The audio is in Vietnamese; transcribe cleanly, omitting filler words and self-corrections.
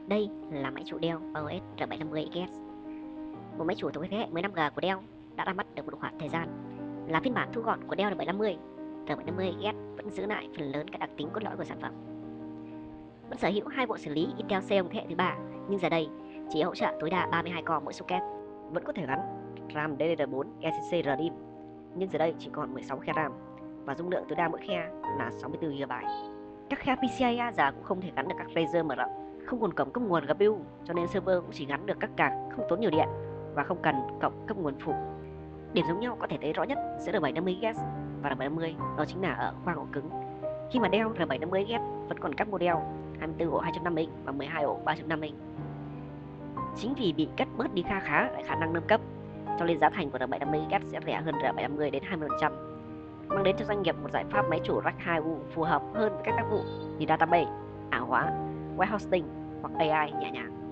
Đây là máy chủ Dell PowerEdge R750XS, một máy chủ thuộc thế hệ 15G của Dell đã ra mắt được một khoảng thời gian. Là phiên bản thu gọn của Dell R750, R750XS vẫn giữ lại phần lớn các đặc tính cốt lõi của sản phẩm. Vẫn sở hữu hai bộ xử lý Intel Xeon thế hệ thứ 3, nhưng giờ đây chỉ hỗ trợ tối đa 32 core mỗi socket. Vẫn có thể gắn RAM DDR4 ECC RDIMM, nhưng giờ đây chỉ còn 16 khe RAM và dung lượng tối đa mỗi khe là 64GB. Các khe PCIe giờ cũng không thể gắn được các laser mở rộng, không còn cổng cấp nguồn GPU, cho nên server cũng chỉ gắn được các card không tốn nhiều điện và không cần cổng cấp nguồn phụ. Điểm giống nhau có thể thấy rõ nhất giữa R750XS và R750 đó chính là ở khoang ổ cứng. Khi mà Dell R750XS vẫn còn các model 24 ổ 2.5 inch và 12 ổ 3.5 inch. Chính vì bị cắt bớt đi khá lại khả năng nâng cấp, cho nên giá thành của R750XS sẽ rẻ hơn R750 đến 20%, mang đến cho doanh nghiệp một giải pháp máy chủ rack 2U phù hợp hơn với các tác vụ như database, ảo hóa, web hosting hoặc AI nhẹ nhàng.